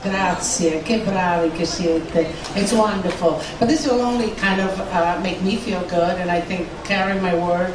Grazie, che bravi che siete. It's wonderful. But this will only kind of make me feel good, and I think carry my word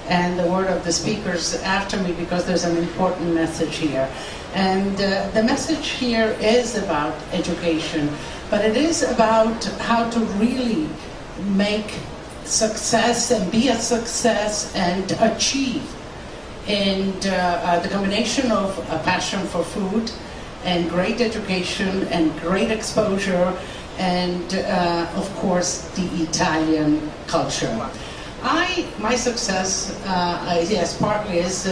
and the word of the speakers after me, because there's an important message here. And the message here is about education, but it is about how to really make success and be a success and achieve in the combination of a passion for food and great education and great exposure and of course the Italian culture. My success, yes, partly is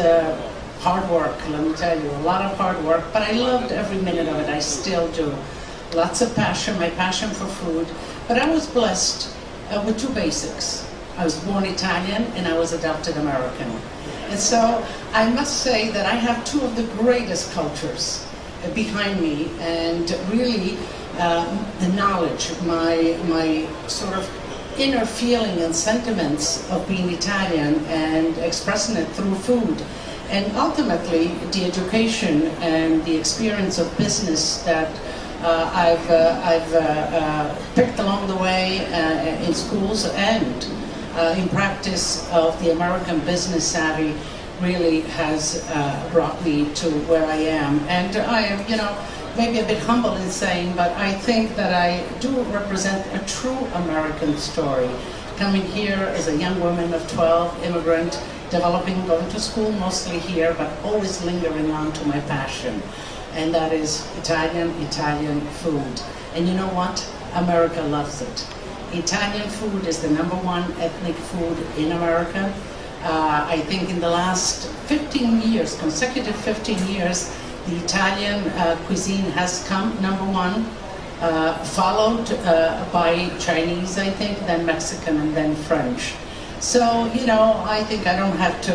hard work, let me tell you, a lot of hard work, but I loved every minute of it, I still do. Lots of passion, my passion for food, but I was blessed with two basics. I was born Italian and I was adopted American. And so I must say that I have two of the greatest cultures behind me, and really the knowledge, my sort of inner feeling and sentiments of being Italian and expressing it through food. And ultimately the education and the experience of business that I've picked along the way in schools and in practice of the American business savvy really has brought me to where I am. And I am, maybe a bit humble in saying, but I think that I do represent a true American story. Coming here as a young woman of 12, immigrant, developing, going to school mostly here, but always lingering on to my passion. And that is Italian food. And you know what? America loves it. Italian food is the #1 ethnic food in America. I think in the last 15 years, consecutive 15 years, the Italian cuisine has come #1, followed by Chinese, I think, then Mexican, and then French. So, I think I don't have to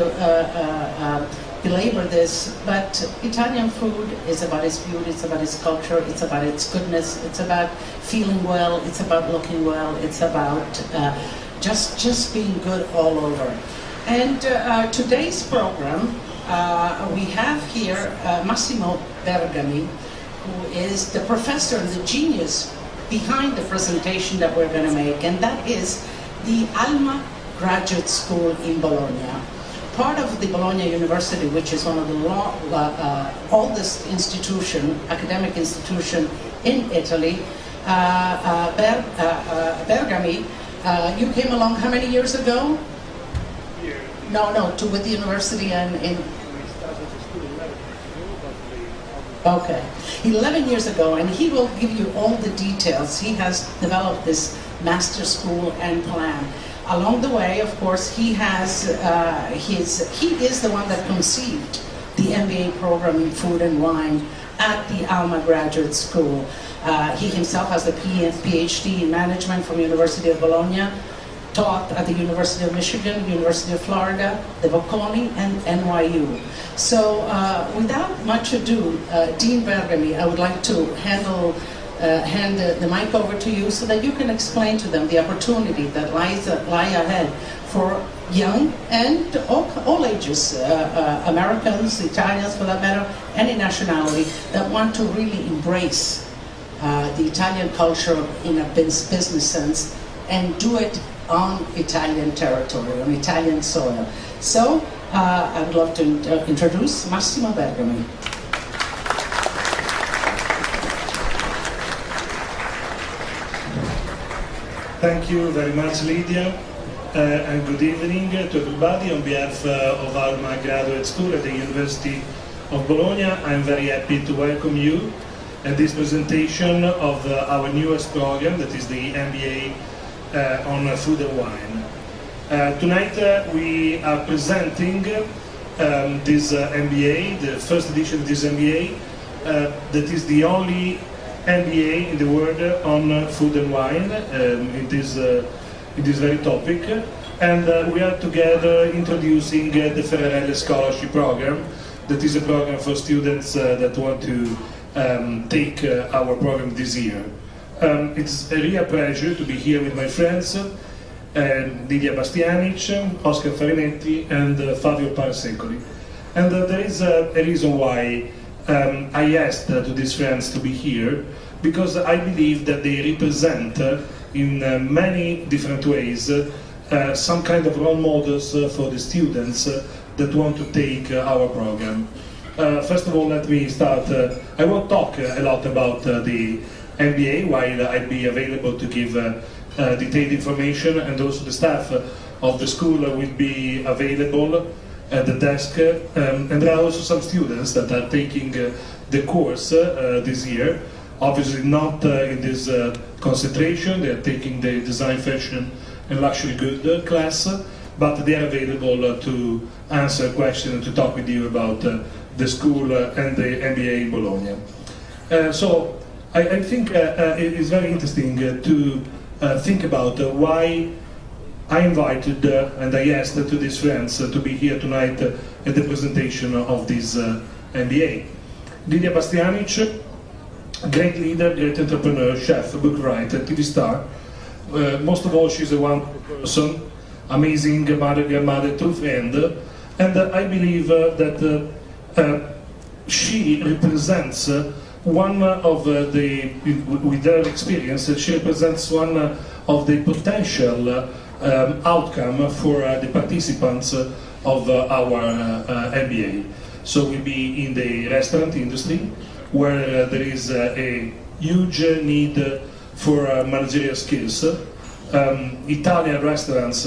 belabor this, but Italian food is about its beauty, it's about its culture, it's about its goodness, it's about feeling well, it's about looking well, it's about just being good all over. And today's program, we have here Massimo Bergami, who is the professor and the genius behind the presentation that we're going to make, and that is the Alma Graduate School in Bologna. Part of the Bologna University, which is one of the oldest academic institution in Italy. Bergami, you came along how many years ago? No, with the university and in... We started the school 11 years ago, but Okay, 11 years ago, and he will give you all the details. He has developed this master school and plan. Along the way, of course, he has he is the one that conceived the MBA program in food and wine at the Alma Graduate School. He himself has a PhD in management from University of Bologna, taught at the University of Michigan, University of Florida, the Bocconi, and NYU. So without much ado, Dean Bergami, I would like to hand the mic over to you so that you can explain to them the opportunity that lie ahead for young and all ages, Americans, Italians for that matter, any nationality, that want to really embrace the Italian culture in a business sense and do it on Italian territory, on Italian soil. So I would love to introduce Massimo Bergami. thank you very much, Lydia, and good evening to everybody. On behalf of Alma Graduate School at the University of Bologna, I'm very happy to welcome you at this presentation of our newest program, that is the MBA on food and wine. Tonight we are presenting this MBA, the first edition of this MBA, that is the only MBA in the world on food and wine in this very topic. And we are together introducing the Ferrarelle Scholarship Program, that is a program for students that want to take our program this year. It's a real pleasure to be here with my friends, Lidia Bastianich, Oscar Farinetti, and Fabio Parasecoli. And there is a reason why I asked to these friends to be here because I believe that they represent in many different ways some kind of role models for the students that want to take our program. First of all, let me start. I won't talk a lot about the MBA, while I'll be available to give detailed information, and also the staff of the school will be available at the desk. And there are also some students that are taking the course this year. Obviously not in this concentration, they are taking the design, fashion and luxury good class, but they are available to answer questions and to talk with you about the school and the MBA in Bologna. So I think it is very interesting to think about why I invited and I asked to these friends to be here tonight at the presentation of this MBA. Lidia Bastianich, great leader, great entrepreneur, chef, book writer, TV star. Most of all, she's a wonderful person, amazing mother, grandmother, true friend, and I believe that she represents one of the, with her experience, she represents one of the potential outcome for the participants of our MBA. So we'll be in the restaurant industry, where there is a huge need for managerial skills. Italian restaurants,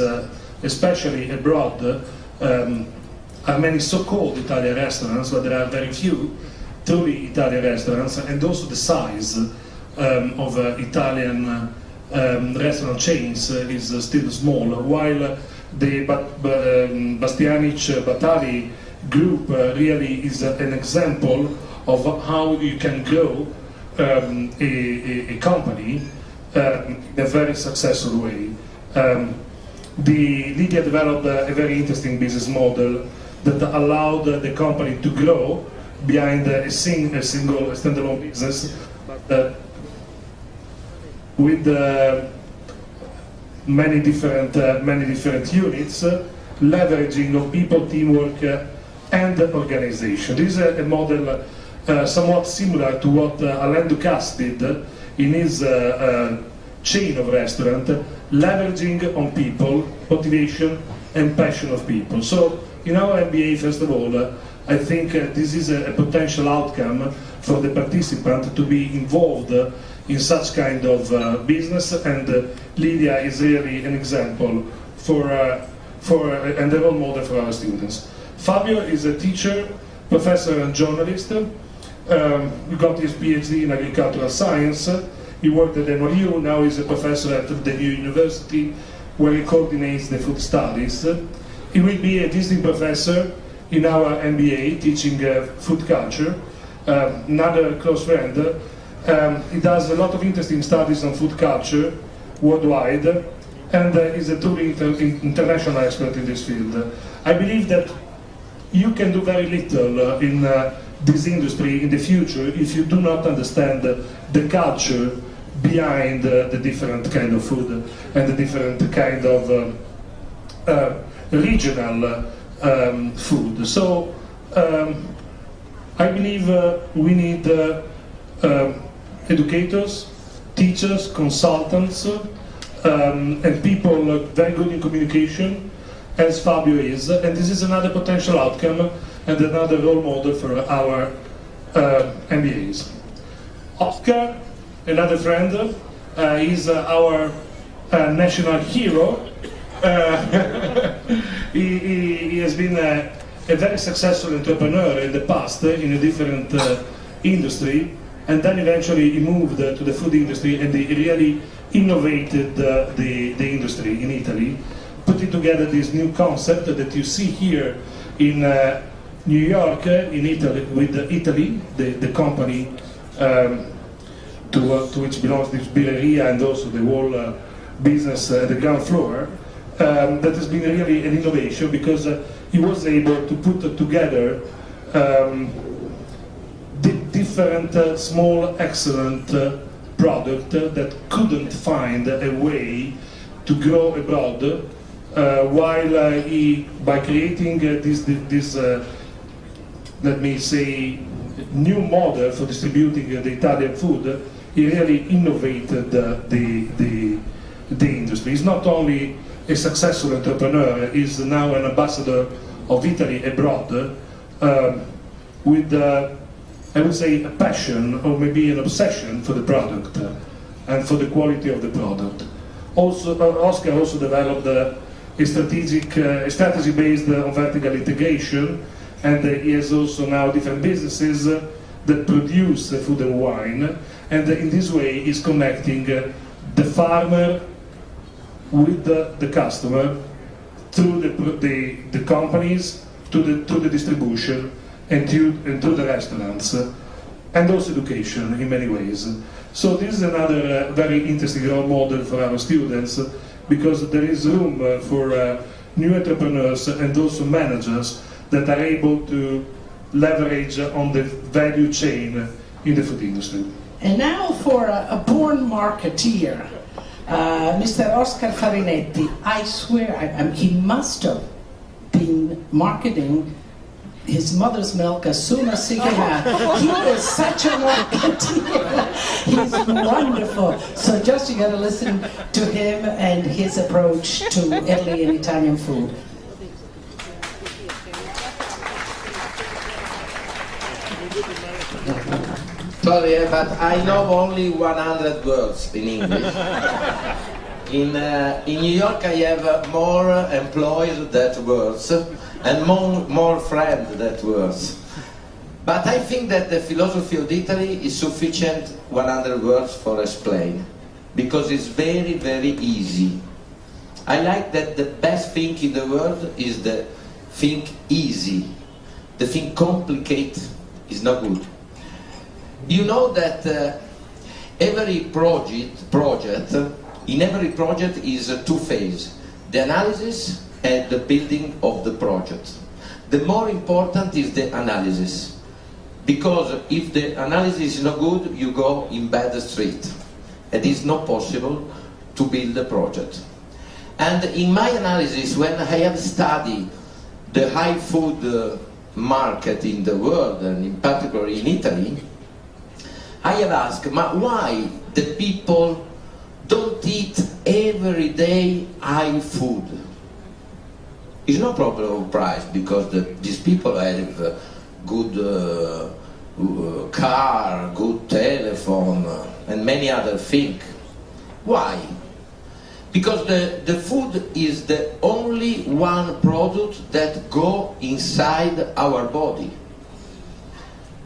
especially abroad, are many so-called Italian restaurants, but there are very few truly Italian restaurants, and also the size of Italian restaurant chains is still small, while the Bastianich Batali group really is an example of how you can grow a company in a very successful way. Lydia developed a very interesting business model that allowed the company to grow behind a single standalone business, but with many different units, leveraging of people, teamwork, and organization. This is a model somewhat similar to what Alain Ducasse did in his chain of restaurant, leveraging on people, motivation, and passion of people. So in our MBA, first of all, I think this is a potential outcome for the participant to be involved in such kind of business, and Lydia is really an example and a role model for our students. Fabio is a teacher, professor and journalist. He got his PhD in agricultural science. He worked at NYU, now he's a professor at the New University, where he coordinates the food studies. He will be a visiting professor in our MBA, teaching food culture. Another close friend. He does a lot of interesting studies on food culture worldwide, and is a truly international expert in this field. I believe that you can do very little in this industry in the future if you do not understand the culture behind the different kind of food and the different kind of regional food. So I believe we need educators, teachers, consultants, and people very good in communication, as Fabio is, and this is another potential outcome and another role model for our MBAs. Oscar, another friend, is our national hero. He has been a very successful entrepreneur in the past in a different industry, and then eventually he moved to the food industry, and he really innovated the industry in Italy, putting together this new concept that you see here in New York, in Italy, with Eatalys, the company to which belongs this Birreria and also the whole business at the ground floor. That has been really an innovation, because he was able to put together different small excellent product that couldn't find a way to grow abroad, while he, by creating this let me say, new model for distributing the Italian food, he really innovated the industry. He's not only a successful entrepreneur, he's now an ambassador of Italy abroad, with, I would say, a passion or maybe an obsession for the product and for the quality of the product. Also, Oscar also developed a strategy based on vertical integration, and he has also now different businesses that produce food and wine, and in this way he's connecting the farmer with the customer, through the companies, to the distribution, and to the restaurants, and also education in many ways. So this is another very interesting role model for our students, because there is room for new entrepreneurs and also managers that are able to leverage on the value chain in the food industry. And now for a born marketeer, Mr. Oscar Farinetti. I swear he must have been marketing his mother's milk as soon as he came out. He was such a marketeer. He's wonderful. So just you got to listen to him and his approach to Italy and Italian food. Sorry, but I know only 100 words in English. In New York I have more employees than words, and more friends than words. But I think that the philosophy of Italy is sufficient 100 words for explain, because it's very, very easy. I like that the best thing in the world is the thing easy. The thing complicated is not good. You know that every project, in every project is two phases: the analysis and the building of the project. The more important is the analysis, because if the analysis is not good, you go in bad street. It is not possible to build a project. And in my analysis, when I have studied the high food market in the world, and in particular in Italy, I have asked, why the people don't eat every day high food? It's no problem of price, because these people have good car, good telephone, and many other things. Why? Because the food is the only one product that go inside our body.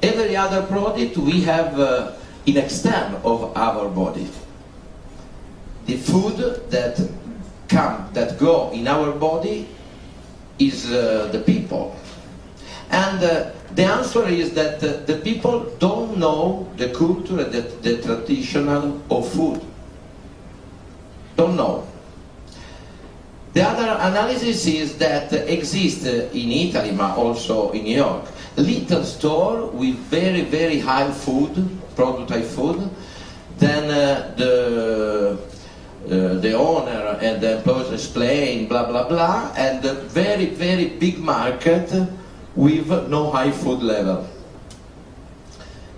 Every other product we have in extent of our body. The food that go in our body is the people. And the answer is that the people don't know the culture, the traditional of food. Don't know. The other analysis is that exists in Italy, but also in New York, little store with very, very high food, prototype food. Then the owner and the employees explain, blah, blah, blah, and a very, very big market with no high food level.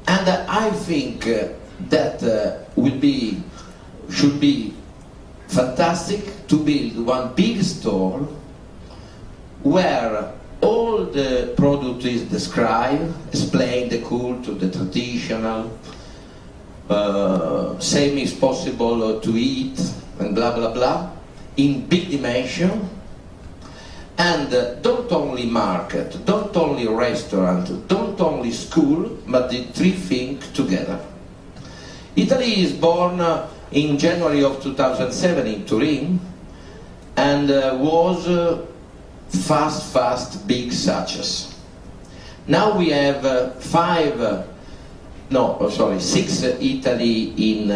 And I think that should be fantastic to build one big store where all the product is described, explain the culture, the traditional, same is possible to eat, and blah blah blah, in big dimension. And don't only market, don't only restaurant, don't only school, but the three things together. Italy is born in January of 2007 in Turin, and was fast big success. Now we have 6 Italy in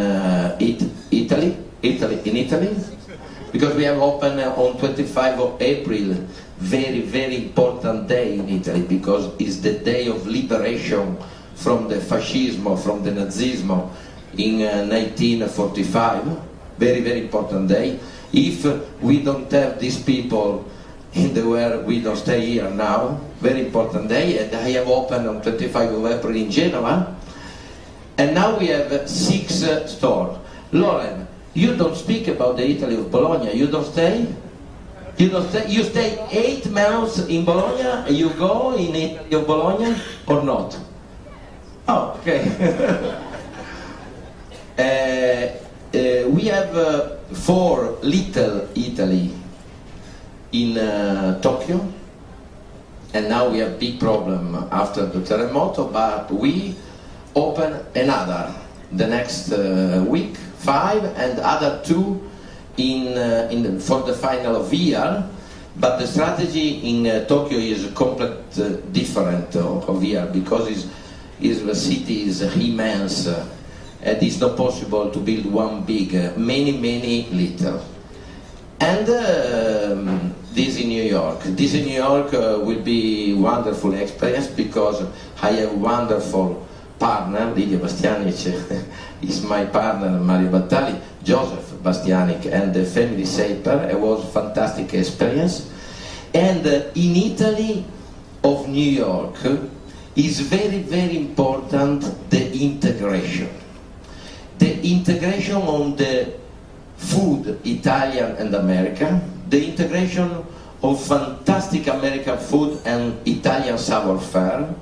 Italy, because we have opened on 25 of April, very, very important day in Italy, because it's the day of liberation from the fascismo, from the Nazismo in 1945, very, very important day. If we don't have these people in the where we don't stay here now, very important day, and I have opened on 25 of April in Genova, and now we have 6 stores. Lauren, you don't speak about the Italy of Bologna, you don't stay? You don't stay? You stay 8 months in Bologna, you go in Italy of Bologna, or not? Oh, okay. We have 4 little Italy in Tokyo, and now we have big problem after the terremoto, but we open another the next week, 5, and other 2 for the final of year. But the strategy in Tokyo is completely different of here, because the city is immense, and it's not possible to build one big, many little. And this in New York. This in New York will be wonderful experience, because I have wonderful partner, Lidia Bastianich is my partner, Mario Battali, Joseph Bastianich, and the family Saper. It was fantastic experience. And in Italy of New York is very important the integration. The integration on the food, Italian and American, the integration of fantastic American food and Italian savoir-faire,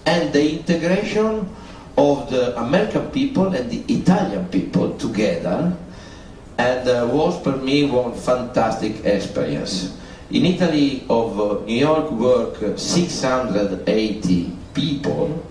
and the integration of the American people and the Italian people together, and was for me one fantastic experience. In Italy of New York work 680 people,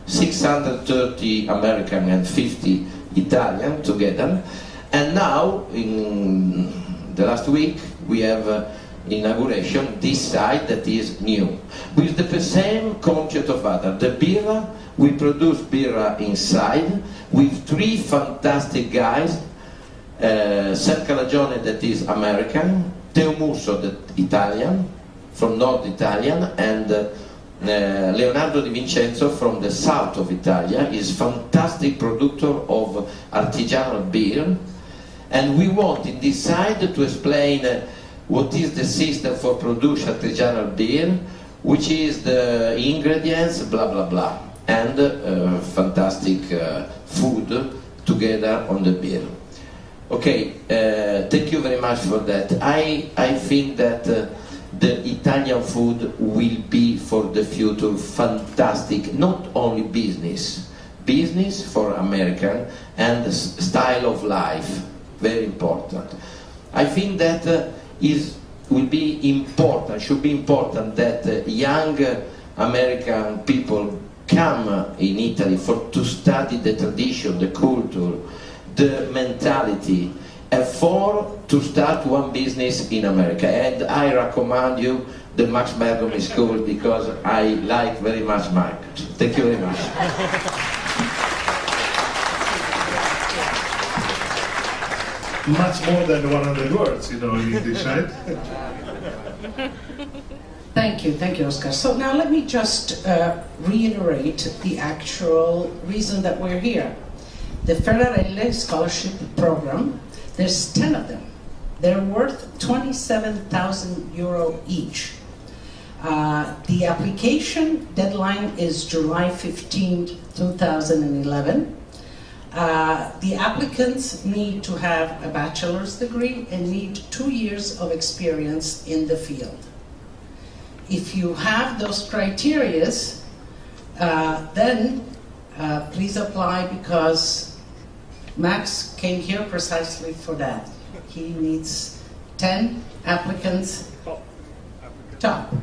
630 American and 50 Italian together, and now in the last week we have inauguration this site that is new, with the same concept of other. The birra, we produce birra inside with 3 fantastic guys, Sam Calagione that is American, Teo Musso that Italian, from North Italian, and Leonardo Di Vincenzo from the south of Italia, is fantastic producer of artisanal beer. And we want in this side to explain what is the system for produce artisanal beer, which is the ingredients, blah blah blah, and fantastic food together on the beer. Okay, thank you very much for that. I think that the Italian food will be for the future fantastic, not only business for American, and style of life, very important. I think that will be important, should be important that young American people come in Italy to study the tradition, the culture, the mentality, and to start one business in America. And I recommend you the Max Bergomi School, because I like very much market. Thank you very much. Much more than 100 words, in English, right? Thank you, Oscar. So now let me just reiterate the actual reason that we're here. The Ferrarelle Scholarship Program, there's 10 of them. They're worth 27,000 euro each. The application deadline is July 15, 2011. The applicants need to have a bachelor's degree and need 2 years of experience in the field. If you have those criteria, then please apply, because Max came here precisely for that. He needs 10 applicants, top.